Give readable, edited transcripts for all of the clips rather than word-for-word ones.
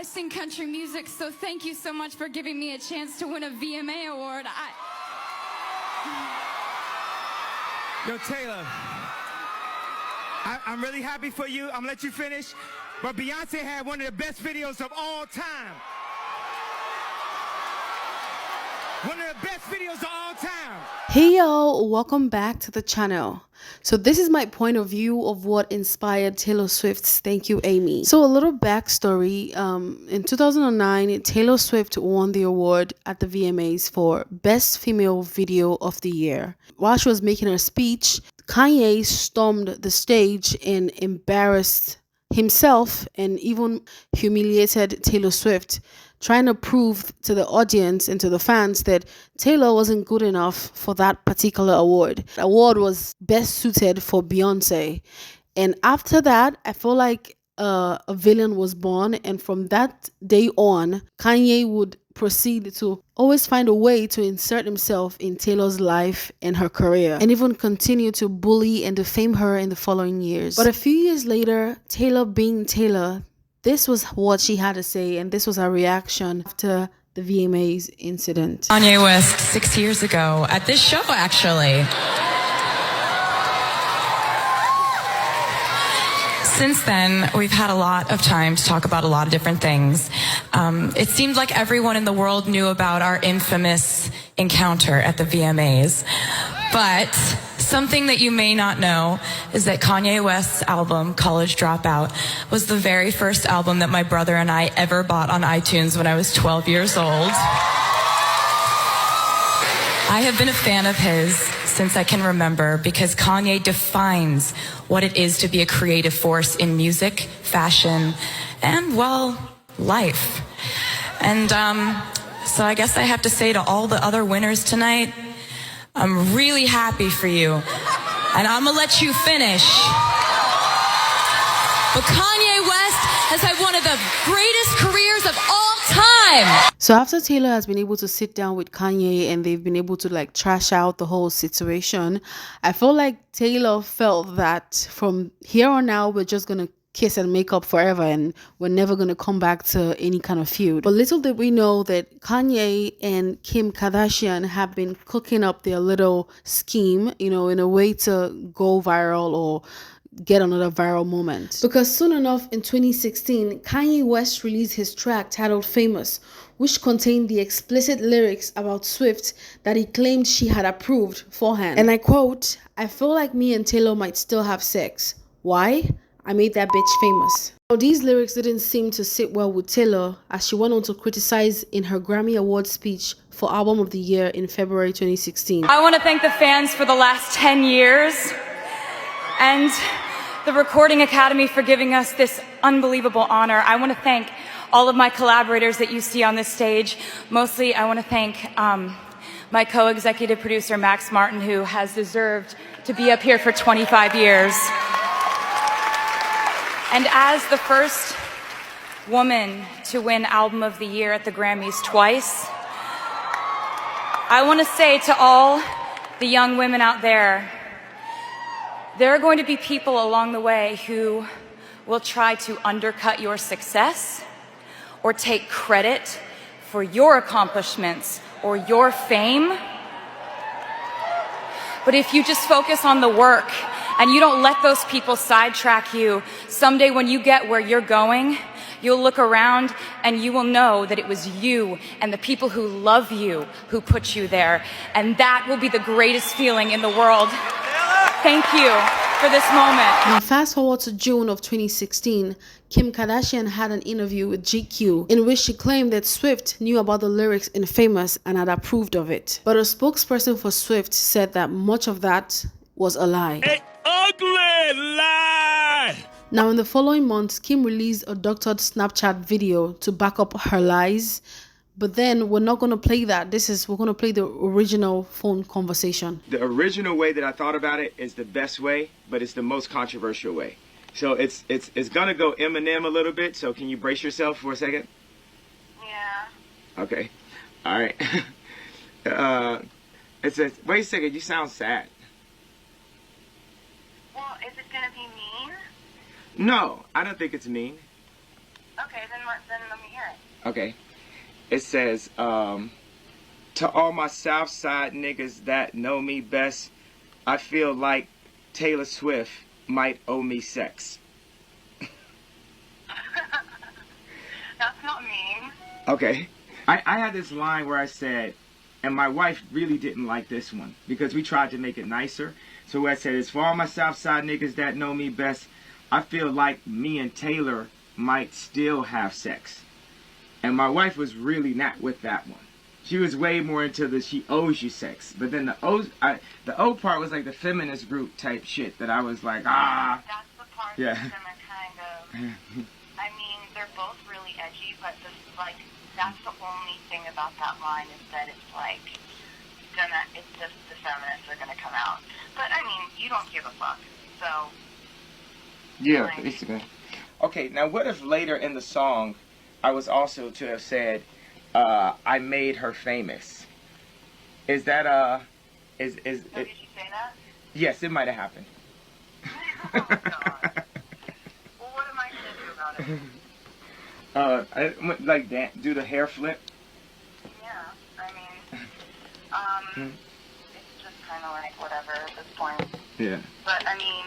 I sing country music, so thank you so much for giving me a chance to win a VMA award. Yo, Taylor, I'm really happy for you. I'm gonna let you finish. But Beyonce had one of the best videos of all time. One of the best videos of all time. Hey y'all, welcome back to the channel. So this is my point of view of what inspired Taylor Swift's Thank You, Aimee. So a little backstory. In 2009, Taylor Swift won the award at the VMAs for Best Female Video of the Year. While she was making her speech, Kanye stormed the stage and embarrassed himself and even humiliated Taylor Swift, trying to prove to the audience and to the fans that Taylor wasn't good enough for that particular award. The award was best suited for Beyonce. And after that, I feel like a villain was born. And from that day on, Kanye would proceed to always find a way to insert himself in Taylor's life and her career, and even continue to bully and defame her in the following years. But a few years later, Taylor being Taylor, this was what she had to say, and this was her reaction after the VMAs incident. Kanye West 6 years ago at this show, actually. Since then, we've had a lot of time to talk about a lot of different things. It seemed like everyone in the world knew about our infamous encounter at the VMAs. But something that you may not know is that Kanye West's album, College Dropout, was the very first album that my brother and I ever bought on iTunes when I was 12 years old. I have been a fan of his since I can remember because Kanye defines what it is to be a creative force in music, fashion, and, well, life. And so I guess I have to say to all the other winners tonight, I'm really happy for you, and I'm gonna let you finish. But Kanye West has had one of the greatest careers of all time. So after Taylor has been able to sit down with Kanye and they've been able to like trash out the whole situation, I feel like Taylor felt that from here on out, we're just gonna kiss and make up forever and we're never going to come back to any kind of feud. But little did we know that Kanye and Kim Kardashian have been cooking up their little scheme, you know, in a way to go viral or get another viral moment. Because soon enough in 2016, Kanye West released his track titled Famous, which contained the explicit lyrics about Swift that he claimed she had approved beforehand. And I quote, "I feel like me and Taylor might still have sex. Why? I made that bitch famous." Now, these lyrics didn't seem to sit well with Taylor as she went on to criticize in her Grammy Award speech for Album of the Year in February 2016. I want to thank the fans for the last 10 years and the Recording Academy for giving us this unbelievable honor. I want to thank all of my collaborators that you see on this stage. Mostly, I want to thank my co-executive producer, Max Martin, who has deserved to be up here for 25 years. And as the first woman to win Album of the Year at the Grammys twice, I want to say to all the young women out there, there are going to be people along the way who will try to undercut your success or take credit for your accomplishments or your fame. But if you just focus on the work and you don't let those people sidetrack you, someday when you get where you're going, you'll look around and you will know that it was you and the people who love you who put you there. And that will be the greatest feeling in the world. Thank you for this moment. Now fast forward to June of 2016, Kim Kardashian had an interview with GQ in which she claimed that Swift knew about the lyrics in Famous and had approved of it. But a spokesperson for Swift said that much of that was a lie. An ugly lie! Now in the following months, Kim released a doctored Snapchat video to back up her lies. But then we're not going to play that. We're going to play the original phone conversation. The original way that I thought about it is the best way, but it's the most controversial way. So it's going to go Eminem a little bit. So can you brace yourself for a second? Yeah. Okay. All right. Wait a second. You sound sad. Well, is it gonna be mean? No, I don't think it's mean. Okay, then let me hear Okay. It says, to all my South Side niggas that know me best, I feel like Taylor Swift might owe me sex. That's not mean. Okay. I had this line where I said, and my wife really didn't like this one because we tried to make it nicer. So what I said is, for all my South Side niggas that know me best, I feel like me and Taylor might still have sex. And my wife was really not with that one. She was way more into the she owes you sex. But then the O part was like the feminist group type shit that I was like, That's the part yeah. that's gonna kind of, I mean, they're both really edgy, but that's the only thing about that line is that it's like, it's just the feminists are gonna come out. But I mean, you don't give a fuck, so. Yeah, like, basically. Okay, now what if later in the song I was also to have said, I made her famous? Is that so did you say that? Yes, it might have happened. Oh my god. Well, what am I gonna do about it? Like do the hair flip. Yeah, I mean, it's just kind of like whatever at this point. Yeah. But I mean,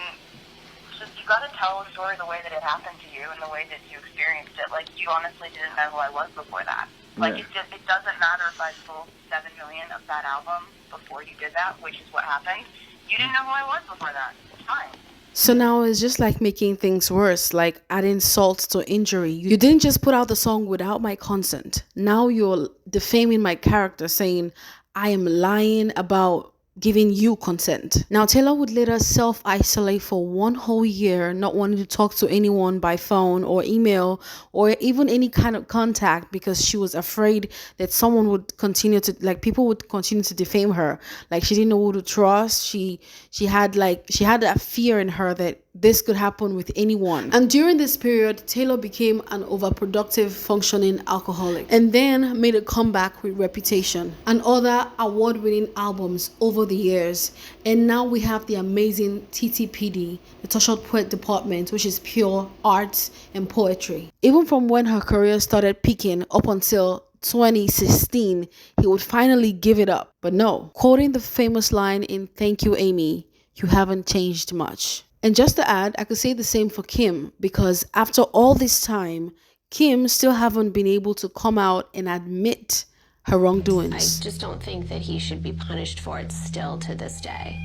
just you gotta tell the story the way that it happened to you and the way that you experienced it. Like, you honestly didn't know who I was before that. Like, Yeah. it doesn't matter if I sold 7 million of that album before you did that, which is what happened. You didn't know who I was before that. It's fine. So now it's just like making things worse, like adding salt to injury. You didn't just put out the song without my consent. Now you're defaming my character, saying I am lying about giving you consent. Now Taylor would later self-isolate for 1 whole year, not wanting to talk to anyone by phone or email or even any kind of contact because she was afraid that someone would continue to, like, people would continue to defame her. Like, she didn't know who to trust. She had that fear in her that this could happen with anyone. And during this period, Taylor became an overproductive, functioning alcoholic and then made a comeback with Reputation and other award-winning albums over the years. And now we have the amazing ttpd, the Tortured Poet Department, which is pure art and poetry. Even from when her career started peaking up until 2016, he would finally give it up. But no, quoting the famous line in Thank You, Aimee, "You haven't changed much." And just to add, I could say the same for Kim, because after all this time, Kim still haven't been able to come out and admit her wrongdoings. I just don't think that he should be punished for it still to this day.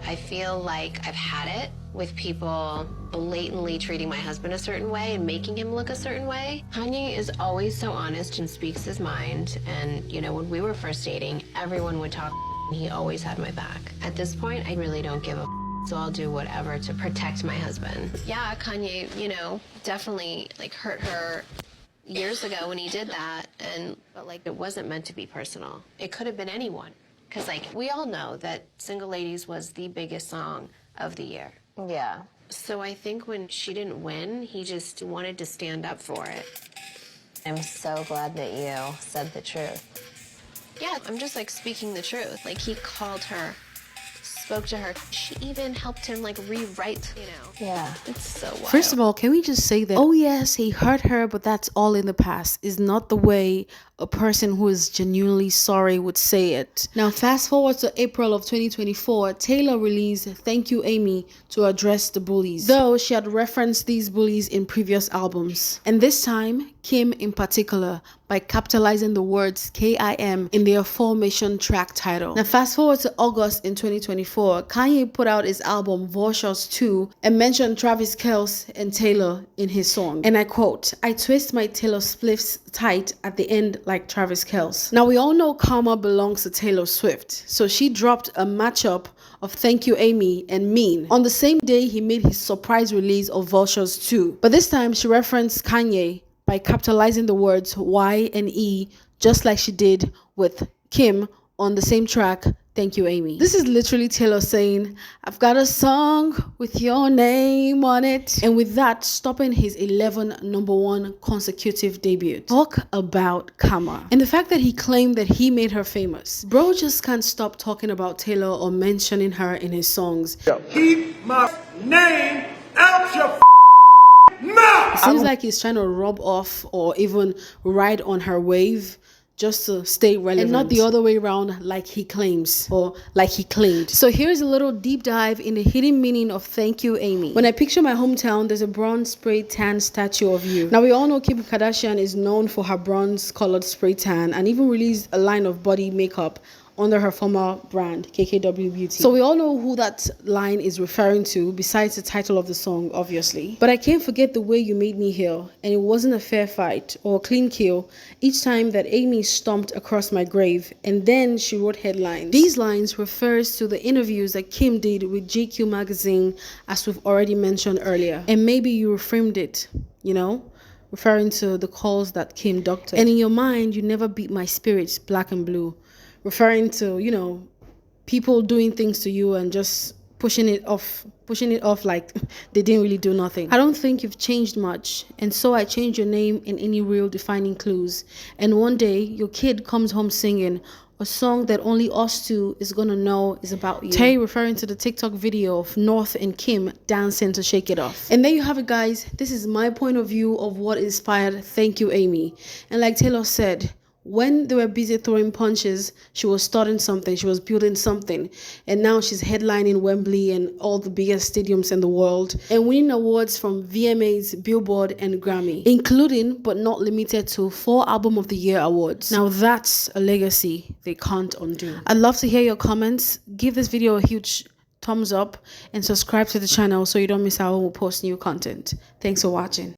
I feel like I've had it with people blatantly treating my husband a certain way and making him look a certain way. Kanye is always so honest and speaks his mind. And, you know, when we were first dating, everyone would talk and he always had my back. At this point, I really don't give a so I'll do whatever to protect my husband. Yeah, Kanye, you know, definitely like hurt her years ago when he did that, but like it wasn't meant to be personal. It could have been anyone, because like we all know that Single Ladies was the biggest song of the year. Yeah. So I think when she didn't win, he just wanted to stand up for it. I'm so glad that you said the truth. Yeah, I'm just like speaking the truth. Like he called her, spoke to her. She even helped him like rewrite, you know. Yeah, it's so wild. First of all, can we just say that, oh yes, he hurt her, but that's all in the past, is not the way a person who is genuinely sorry would say it. Now, fast forward to April of 2024, Taylor released Thank You, Aimee to address the bullies, though she had referenced these bullies in previous albums. And this time, Kim in particular, by capitalizing the words KIM in the aforementioned track title. Now, fast forward to August in 2024, Kanye put out his album Vultures 2 and mentioned Travis Kelce and Taylor in his song. And I quote, "I twist my Taylor spliffs tight at the end like Travis Kelce." Now, we all know karma belongs to Taylor Swift, so she dropped a matchup of Thank You, Aimee and Mean on the same day he made his surprise release of Vultures 2. But this time she referenced Kanye by capitalizing the words Y and E, just like she did with Kim on the same track, Thank You, Aimee. This is literally Taylor saying, "I've got a song with your name on it." And with that, stopping his 11 #1 consecutive debut. Talk about karma. And the fact that he claimed that he made her famous. Bro just can't stop talking about Taylor or mentioning her in his songs. Keep my name out your It seems like he's trying to rub off or even ride on her wave just to stay relevant, and not the other way around like he claims or like he claimed. So here's a little deep dive in the hidden meaning of thank you, Aimee. When I picture my hometown, there's a bronze spray tan statue of you. Now we all know Kim Kardashian is known for her bronze colored spray tan and even released a line of body makeup under her former brand, KKW Beauty. So we all know who that line is referring to, besides the title of the song, obviously. But I can't forget the way you made me heal, and it wasn't a fair fight or a clean kill each time that Aimee stomped across my grave, and then she wrote headlines. These lines refers to the interviews that Kim did with GQ magazine, as we've already mentioned earlier. And maybe you reframed it, you know, referring to the calls that Kim doctored. And in your mind, you never beat my spirit black and blue, referring to, you know, people doing things to you and just pushing it off like they didn't really do nothing. I don't think you've changed much, and so I changed your name and any real defining clues. And one day your kid comes home singing a song that only us two is gonna know is about you. Tay referring to the TikTok video of North and Kim dancing to Shake It Off. And there you have it, guys. This is my point of view of what inspired Thank You, Aimee. And like Taylor said, when they were busy throwing punches, she was starting something, she was building something. And now she's headlining Wembley and all the biggest stadiums in the world and winning awards from VMAs, Billboard, and Grammy, including but not limited to 4 Album of the Year awards. Now that's a legacy they can't undo. I'd love to hear your comments. Give this video a huge thumbs up and subscribe to the channel so you don't miss out when we post new content. Thanks for watching.